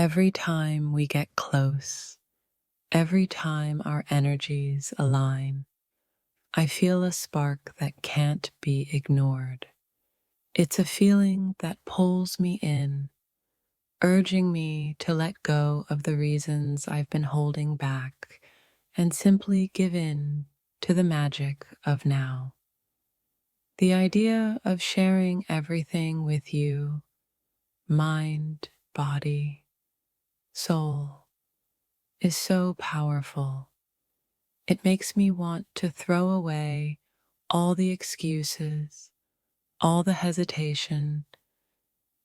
Every time we get close, every time our energies align, I feel a spark that can't be ignored. It's a feeling that pulls me in, urging me to let go of the reasons I've been holding back and simply give in to the magic of now. The idea of sharing everything with you, mind, body, soul, is so powerful. It makes me want to throw away all the excuses, all the hesitation,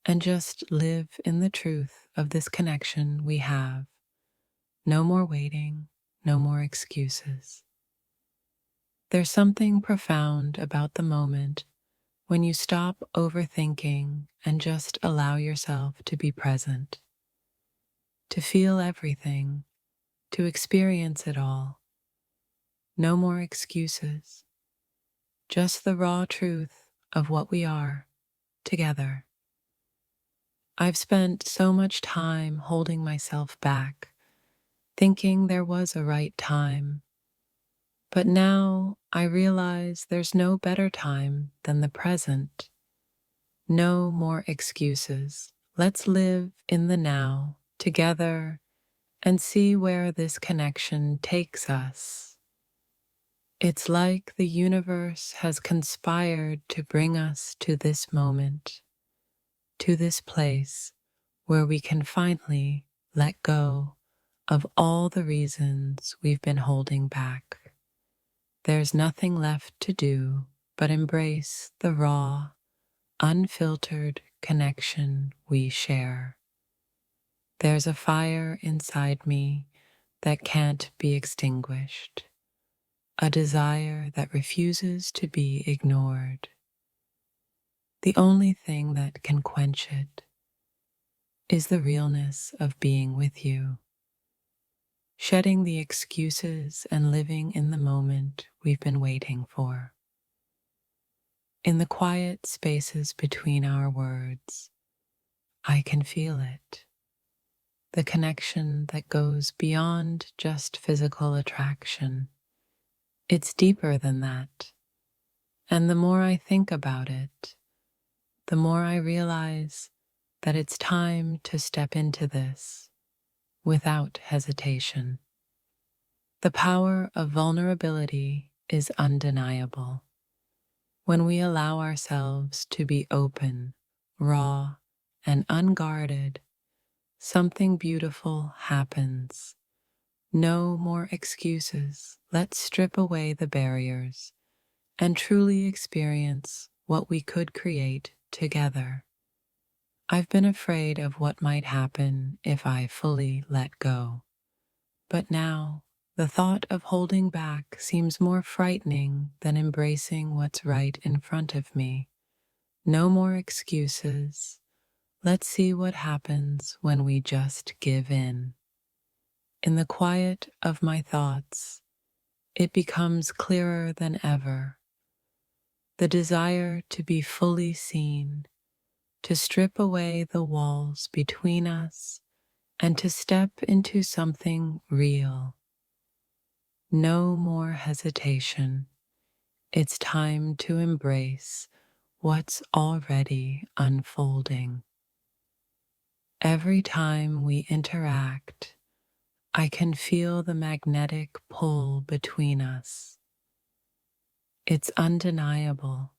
and just live in the truth of this connection we have. No more waiting, no more excuses. There's something profound about the moment when you stop overthinking and just allow yourself to be present, to feel everything, to experience it all. No more excuses, just the raw truth of what we are together. I've spent so much time holding myself back, thinking there was a right time. But now I realize there's no better time than the present. No more excuses. Let's live in the now together and see where this connection takes us. It's like the universe has conspired to bring us to this moment, to this place where we can finally let go of all the reasons we've been holding back. There's nothing left to do but embrace the raw, unfiltered connection we share. There's a fire inside me that can't be extinguished, a desire that refuses to be ignored. The only thing that can quench it is the realness of being with you, shedding the excuses and living in the moment we've been waiting for. In the quiet spaces between our words, I can feel it, the connection that goes beyond just physical attraction. It's deeper than that, and the more I think about it, the more I realize that it's time to step into this without hesitation. The power of vulnerability is undeniable. When we allow ourselves to be open, raw, and unguarded, something beautiful happens. No more excuses. Let's strip away the barriers and truly experience what we could create together. I've been afraid of what might happen if I fully let go. But now, the thought of holding back seems more frightening than embracing what's right in front of me. No more excuses. Let's see what happens when we just give in. In the quiet of my thoughts, it becomes clearer than ever. The desire to be fully seen, to strip away the walls between us, and to step into something real. No more hesitation. It's time to embrace what's already unfolding. Every time we interact, I can feel the magnetic pull between us. It's undeniable.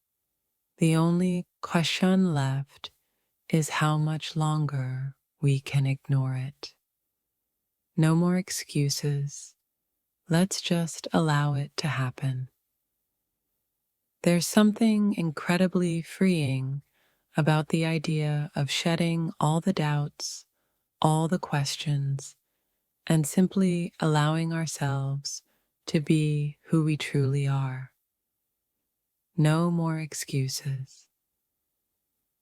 The only question left is how much longer we can ignore it. No more excuses. Let's just allow it to happen. There's something incredibly freeing about the idea of shedding all the doubts, all the questions, and simply allowing ourselves to be who we truly are. No more excuses.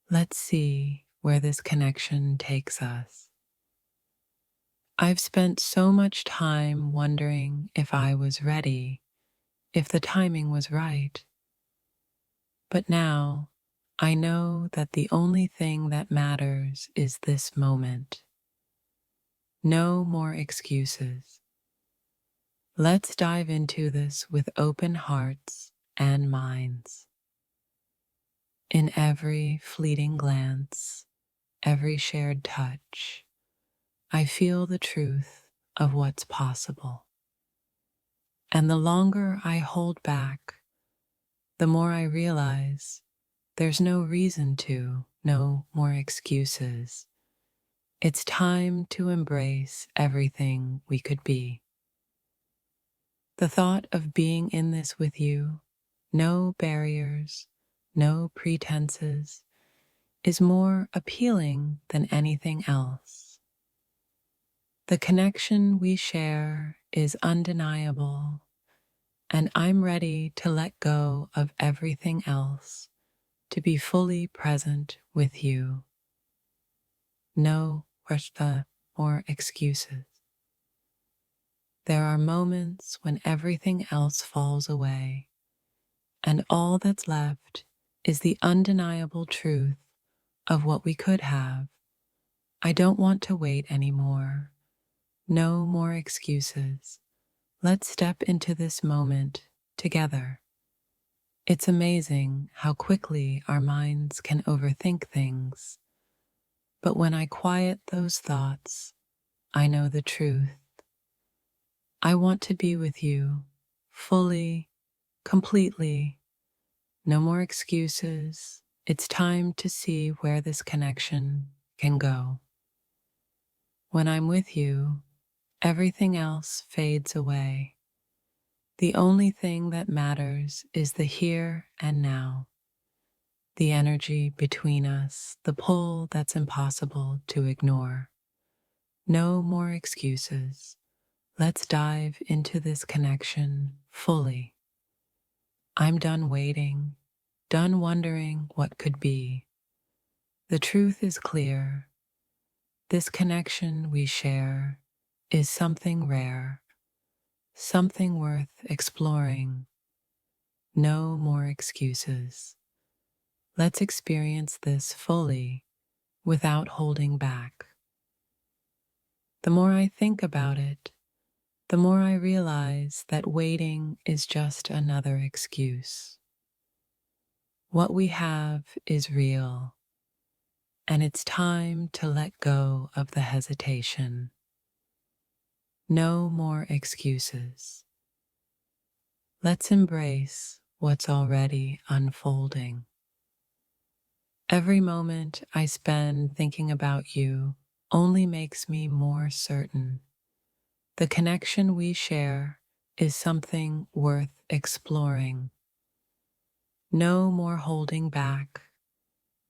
Let's see where this connection takes us. I've spent so much time wondering if I was ready, if the timing was right. But now, I know that the only thing that matters is this moment. No more excuses. Let's dive into this with open hearts and minds. In every fleeting glance, every shared touch, I feel the truth of what's possible. And the longer I hold back, the more I realize there's no reason to, no more excuses. It's time to embrace everything we could be. The thought of being in this with you, no barriers, no pretenses, is more appealing than anything else. The connection we share is undeniable, and I'm ready to let go of everything else to be fully present with you. No more excuses. There are moments when everything else falls away, and all that's left is the undeniable truth of what we could have. I don't want to wait anymore. No more excuses. Let's step into this moment together. It's amazing how quickly our minds can overthink things. But when I quiet those thoughts, I know the truth. I want to be with you fully, completely. No more excuses. It's time to see where this connection can go. When I'm with you, everything else fades away. The only thing that matters is the here and now. The energy between us, the pull that's impossible to ignore. No more excuses. Let's dive into this connection fully. I'm done waiting, done wondering what could be. The truth is clear. This connection we share is something rare, something worth exploring. No more excuses. Let's experience this fully without holding back. The more I think about it, the more I realize that waiting is just another excuse. What we have is real, and it's time to let go of the hesitation. No more excuses. Let's embrace what's already unfolding. Every moment I spend thinking about you only makes me more certain. The connection we share is something worth exploring. No more holding back,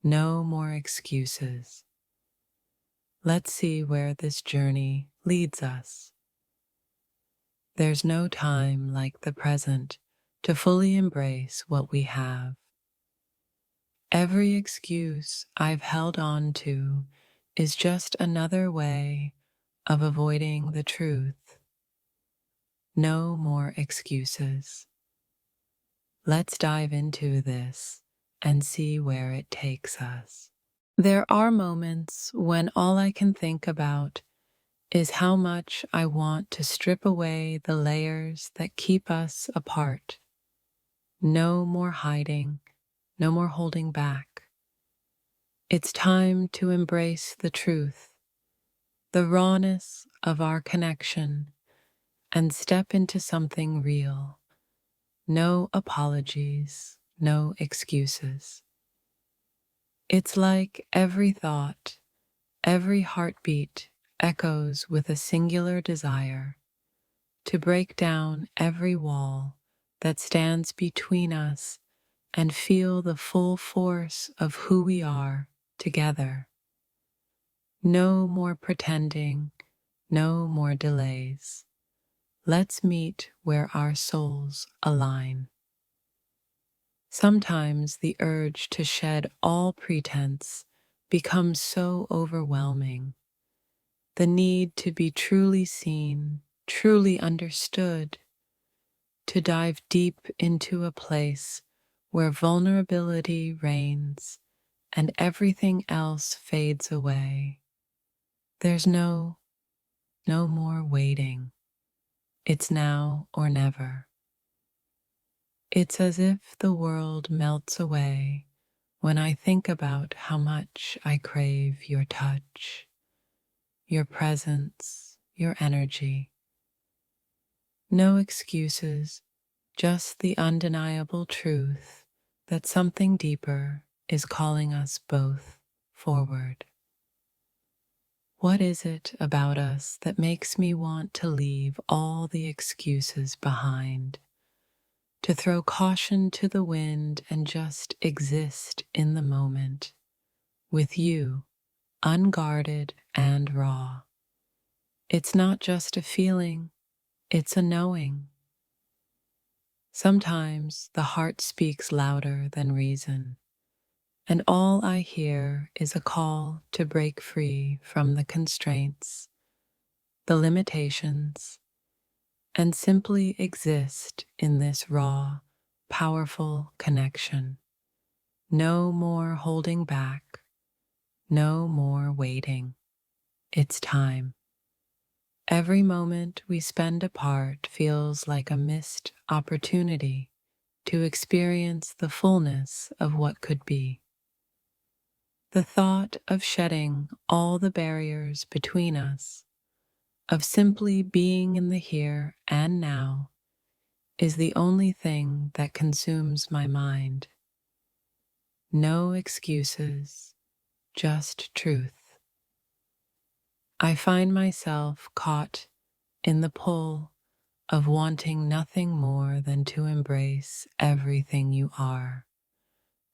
no more excuses. Let's see where this journey leads us. There's no time like the present to fully embrace what we have. Every excuse I've held on to is just another way of avoiding the truth. No more excuses. Let's dive into this and see where it takes us. There are moments when all I can think about is how much I want to strip away the layers that keep us apart. No more hiding, no more holding back. It's time to embrace the truth, the rawness of our connection, and step into something real. No apologies, no excuses. It's like every thought, every heartbeat echoes with a singular desire to break down every wall that stands between us and feel the full force of who we are together. No more pretending, no more delays. Let's meet where our souls align. Sometimes the urge to shed all pretense becomes so overwhelming. The need to be truly seen, truly understood, to dive deep into a place where vulnerability reigns and everything else fades away. There's no no more waiting. It's now or never. It's as if the world melts away when I think about how much I crave your touch, your presence, your energy. No excuses, just the undeniable truth that something deeper is calling us both forward. What is it about us that makes me want to leave all the excuses behind, to throw caution to the wind and just exist in the moment, with you, unguarded and raw? It's not just a feeling, it's a knowing. Sometimes the heart speaks louder than reason, and all I hear is a call to break free from the constraints, the limitations, and simply exist in this raw, powerful connection. No more holding back, no more waiting. It's time. Every moment we spend apart feels like a missed opportunity to experience the fullness of what could be. The thought of shedding all the barriers between us, of simply being in the here and now, is the only thing that consumes my mind. No excuses, just truth. I find myself caught in the pull of wanting nothing more than to embrace everything you are,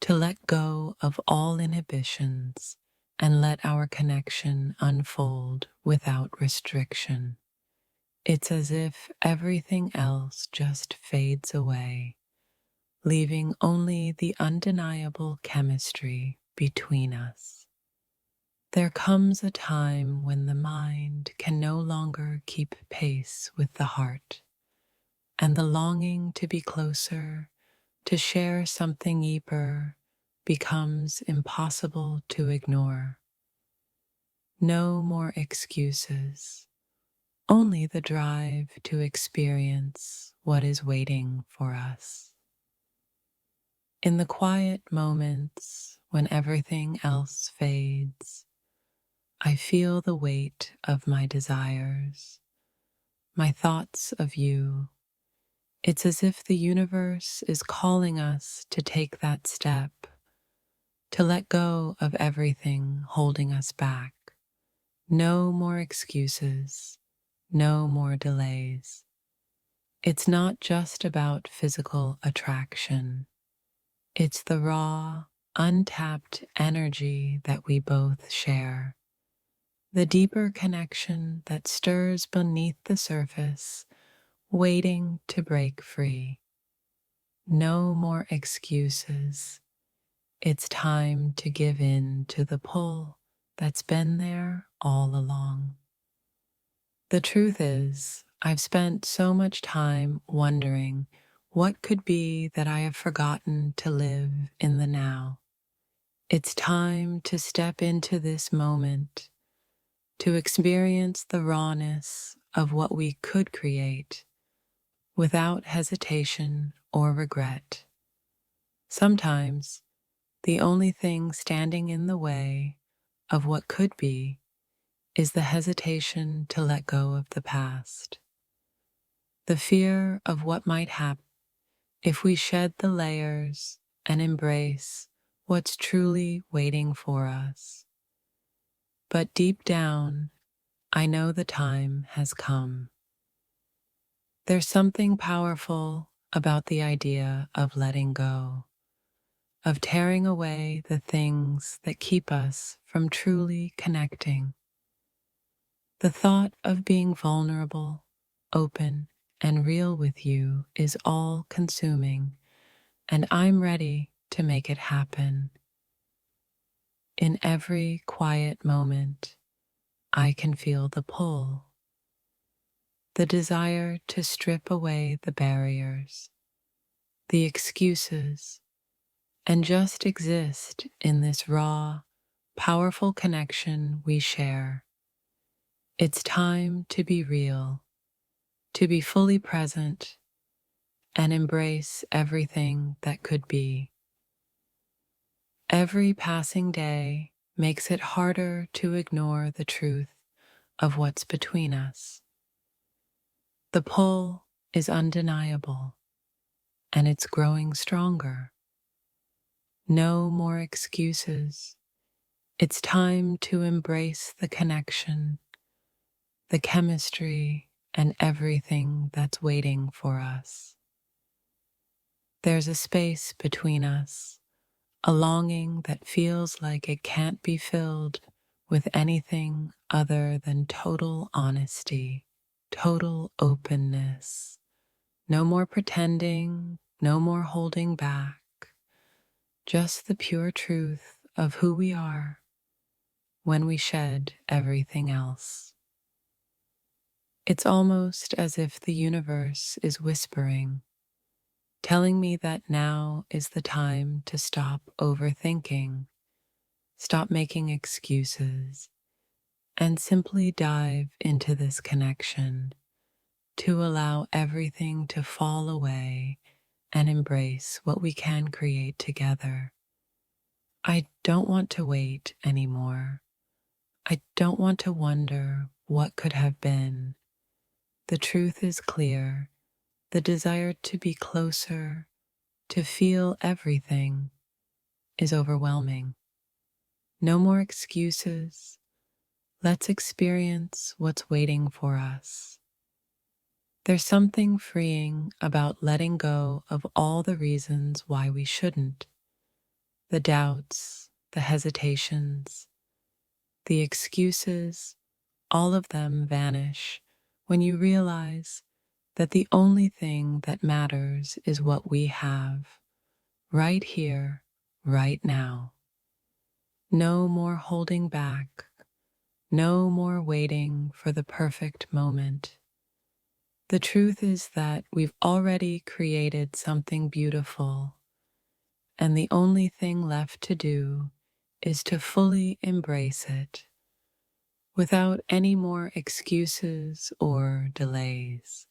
to let go of all inhibitions and let our connection unfold without restriction. It's as if everything else just fades away, leaving only the undeniable chemistry between us. There comes a time when the mind can no longer keep pace with the heart, and the longing to be closer, to share something deeper, becomes impossible to ignore. No more excuses, only the drive to experience what is waiting for us. In the quiet moments when everything else fades, I feel the weight of my desires, my thoughts of you. It's as if the universe is calling us to take that step, to let go of everything holding us back. No more excuses, no more delays. It's not just about physical attraction. It's the raw, untapped energy that we both share. The deeper connection that stirs beneath the surface, waiting to break free. No more excuses. It's time to give in to the pull that's been there all along. The truth is, I've spent so much time wondering what could be that I have forgotten to live in the now. It's time to step into this moment, to experience the rawness of what we could create without hesitation or regret. Sometimes, the only thing standing in the way of what could be is the hesitation to let go of the past, the fear of what might happen if we shed the layers and embrace what's truly waiting for us. But deep down, I know the time has come. There's something powerful about the idea of letting go, of tearing away the things that keep us from truly connecting. The thought of being vulnerable, open, and real with you is all consuming, and I'm ready to make it happen. In every quiet moment, I can feel the pull, the desire to strip away the barriers, the excuses, and just exist in this raw, powerful connection we share. It's time to be real, to be fully present, and embrace everything that could be. Every passing day makes it harder to ignore the truth of what's between us. The pull is undeniable, and it's growing stronger. No more excuses. It's time to embrace the connection, the chemistry, and everything that's waiting for us. There's a space between us, a longing that feels like it can't be filled with anything other than total honesty, total openness. No more pretending, no more holding back, just the pure truth of who we are when we shed everything else. It's almost as if the universe is whispering, telling me that now is the time to stop overthinking, stop making excuses, and simply dive into this connection, to allow everything to fall away and embrace what we can create together. I don't want to wait anymore. I don't want to wonder what could have been. The truth is clear. The desire to be closer, to feel everything, is overwhelming. No more excuses. Let's experience what's waiting for us. There's something freeing about letting go of all the reasons why we shouldn't. The doubts, the hesitations, the excuses, all of them vanish when you realize that the only thing that matters is what we have, right here, right now. No more holding back, no more waiting for the perfect moment. The truth is that we've already created something beautiful, and the only thing left to do is to fully embrace it, without any more excuses or delays.